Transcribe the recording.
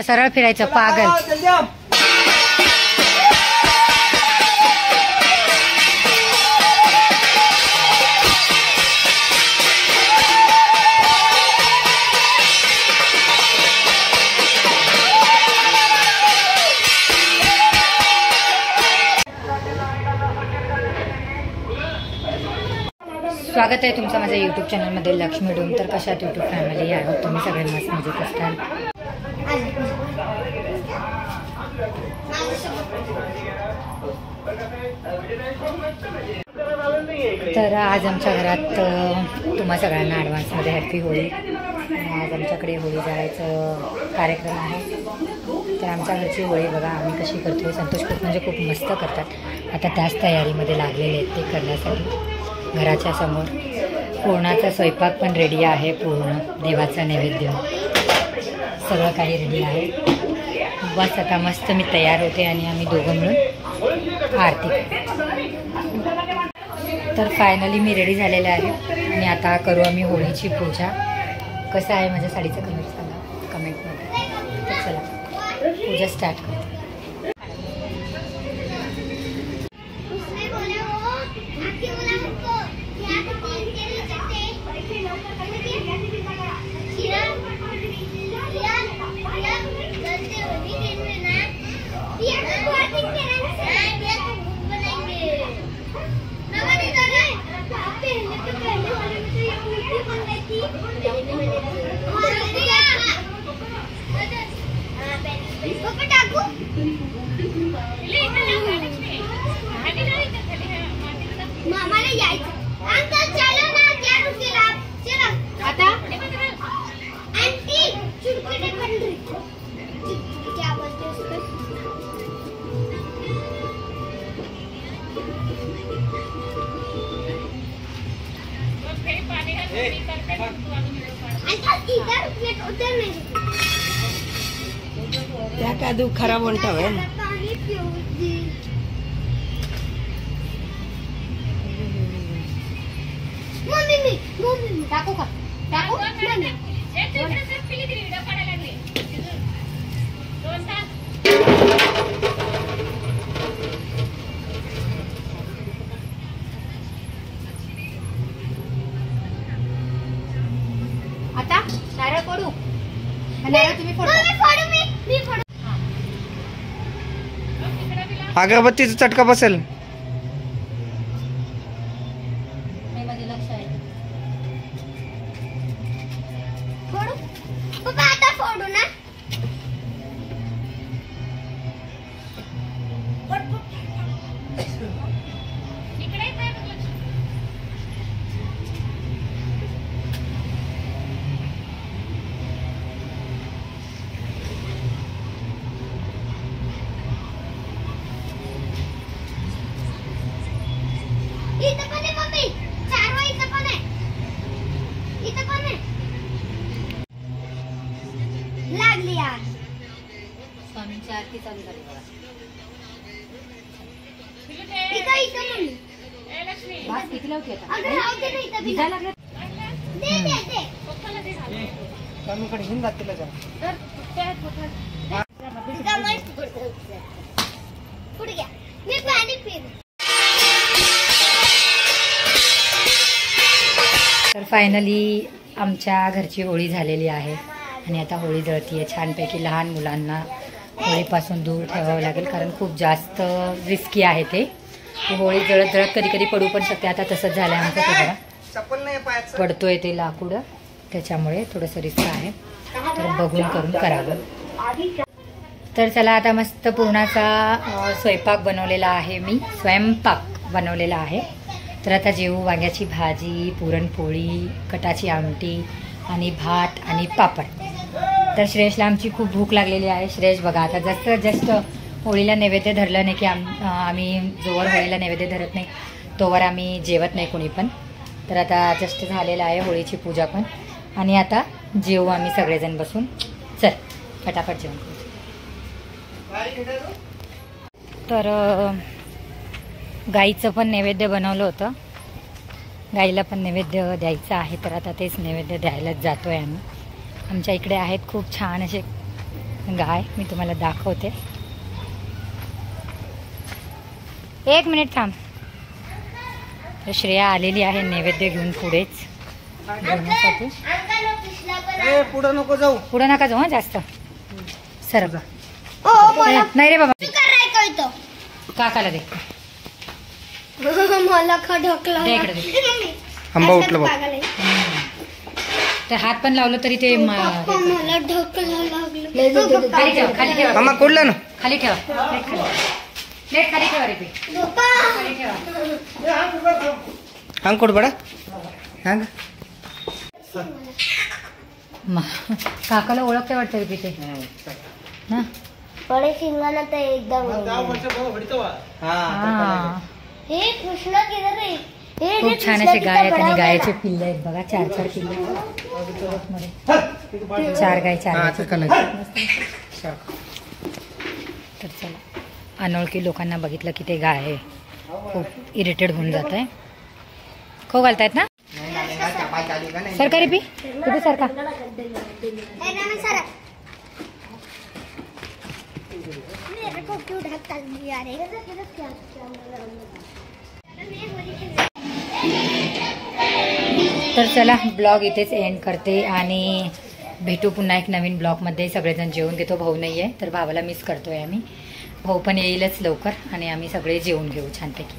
सरळ फिरायचं पागल. स्वागत आहे तुमचं माझ्या यूट्यूब चॅनलमध्ये लक्ष्मी डोम. तर कशात यूट्यूब फॅमिली आहे, तुम्ही सगळे मस्त मजेत असताल. तर आज आमच्या घरात तुम्हा सगळ्यांना ॲडव्हान्समध्ये हॅपी होळी. आज आमच्याकडे होळी जायचं कार्यक्रम आहे. तर आमच्या घरची होळी बघा आम्ही कशी करतो. संतोष खूप म्हणजे खूप मस्त करतात. आता त्याच तयारीमध्ये लागलेले आहेत ते करण्यासाठी. घराच्या समोर पुरणाचा स्वयंपाक पण रेडी आहे. पूर्ण देवाचा नैवेद्य सगळं काही रेडी आहे. बस आता मस्त मी तयार होते आणि आम्ही दोघं मिळून आरती. तर फायनली मी रेडी झालेले आहे आणि आता करू आम्ही होळीची पूजा. कसं आहे माझ्या साडीचं कमेंट सांगा कमेंटमध्ये. तर चला पूजा स्टार्ट करू. त्या कादू खराब म्हणतावे ना. टाकू का टाकू. आता नारळ फोडू. नारळ तुम्ही फोडू. अगरबत्तीचा चटका बसेल. मध्ये लक्ष आहे. फोडू पप्पा आता फोडू ना. लागली यार. स्वामींची आरती चालू झाली बघा. बस किती लावते आता. भिजायला लागलं. कमीकडे घेऊन जाते ना जरा. पुढे घ्या मी पाणी पिऊ. तर फायनली आमच्या घरची होळी झालेली आहे आणि आता होळी जळतीये छानपैकी. लहान मुलांना होळीपासून दूर ठेवावं लागेल कारण खूप जास्त रिस्की आहे ते. होळी जळत जळत कधी कधी पडू पण शकते. आता तसंच झालं आहे आमचं. ते बघा पडतोय ते लाकूड, त्याच्यामुळे थोडंसं रिस्क आहे. तर बघून करून करावं. तर चला आता मस्त पुरणाचा स्वयंपाक बनवलेला आहे. मी स्वयंपाक बनवलेला आहे. तर आता जेवू. वांग्याची भाजी, पुरणपोळी, कटाची आमटी आणि भात आणि पापड. तर श्रेयसला आमची खूप भूक लागलेली आहे. श्रेयस बघा आता जस्ट होळीला नैवेद्य धरलं नाही की आम्ही जोवर होळीला नैवेद्य धरत नाही तोवर आम्ही जेवत नाही कोणी पण. तर आता जस्ट झालेलं आहे होळीची पूजा पण. आणि आता जेवू आम्ही सगळेजण बसून. चल फटाफट जेवण करू. तर गाईचं पण नैवेद्य बनवलं होतं. गाईला पण नैवेद्य द्यायचं आहे. तर आता तेच नैवेद्य द्यायलाच जातो आहे आम्ही. आमच्या इकडे आहेत खूप छान असे गाय मी तुम्हाला दाखवते. 1 मिनिट थांब. तर श्रेया आलेली आहे नैवेद्य घेऊन पुढेच घेण्यासाठी. पुढे नको जाऊ. पुढे नका जाऊ हा जास्त. सर मला नाही रे बाबा, कराय कळतो. काकाला दे. मला ढकला दे इकडे दे. आंबा उठला बघ. तर हात पण लावलं तरी ते मला ढकला लागलं. खाली ठेवा, खाली ठेवा, मामा कुठला ना खाली ठेवा. प्लेट खाली, प्लेट खाली ठेवा रे. खाली ठेवा. हंग कोड बडा हंग. काकाला ओळखते वाटतं रे पिते ना. बडे शिंगाना तर एकदम हा. हे कृष्ण किधर रे? हे खूप छान असे गाय आहेत आणि गायचे पिल्ले आहेत बघा. 4 पिल्ले. 4 गाय 4 तर चला. अनोळखी लोकांना बघितलं की ते गाय आहे खूप इरिटेड होऊन जात आहे. खाऊ घालतायत ना. सरकारी पी किती सरका. मेरे को क्यों ढकल दिया रे? तर चला ब्लॉग इथेच एंड करते आणि भेटू पुन्हा एक नवीन ब्लॉगमध्ये. सगळेजण जेवून घेतो. भाऊ नाही आहे तर भावाला मिस करतोय आम्ही. भाऊ पण येईलच लवकर आणि आम्ही सगळे जेवून घेऊ छानपैकी.